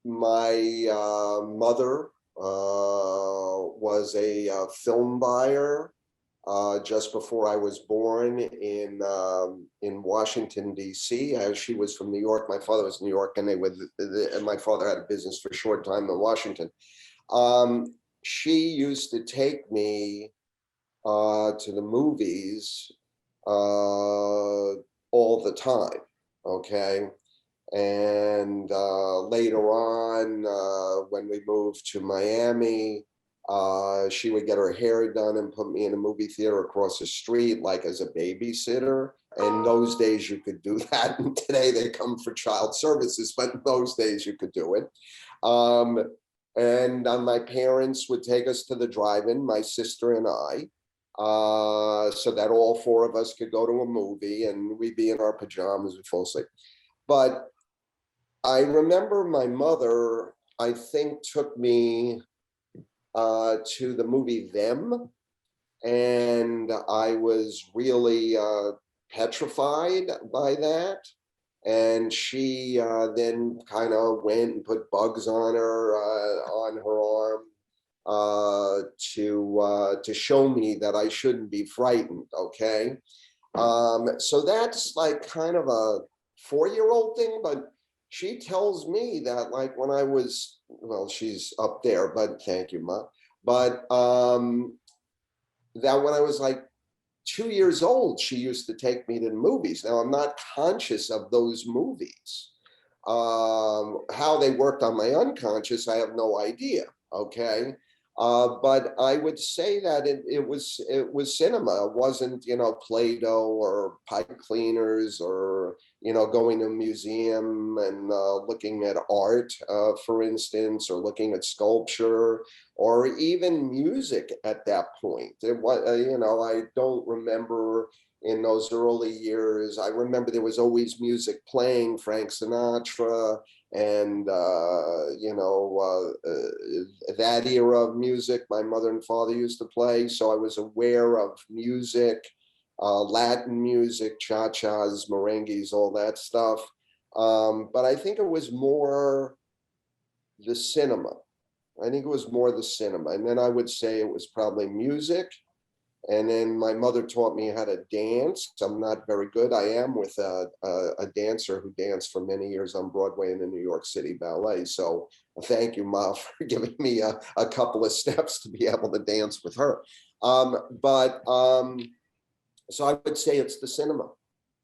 My mother was a film buyer just before I was born in Washington, D.C. As she was from New York, my father was New York, and and my father had a business for a short time in Washington. She used to take me to the movies all the time. Okay. And later on, when we moved to Miami, she would get her hair done and put me in a movie theater across the street, like as a babysitter. In those days, you could do that. And today they come for child services, but in those days you could do it. And my parents would take us to the drive-in, my sister and I, so that all four of us could go to a movie, and we'd be in our pajamas and fall asleep. But I remember my mother, I think, took me to the movie Them, and I was really petrified by that. And she then kind of went and put bugs on her arm to show me that I shouldn't be frightened. Okay, so that's like kind of a 4-year-old thing, but she tells me that, like, when I was, well, she's up there, but thank you, Ma. But that when I was like 2 years old, she used to take me to the movies. Now, I'm not conscious of those movies. How they worked on my unconscious, I have no idea. Okay. But I would say that it was cinema. It wasn't, Play-Doh or pipe cleaners or, going to a museum and looking at art, for instance, or looking at sculpture, or even music at that point. It was, I don't remember in those early years. I remember there was always music playing, Frank Sinatra, and that era of music my mother and father used to play. So I was aware of music, Latin music, cha-chas, merengues, all that stuff. But I think it was more the cinema. And then I would say it was probably music. And then my mother taught me how to dance. I'm not very good. I am with a dancer who danced for many years on Broadway in the New York City Ballet. So thank you, Ma, for giving me a couple of steps to be able to dance with her. So I would say it's the cinema.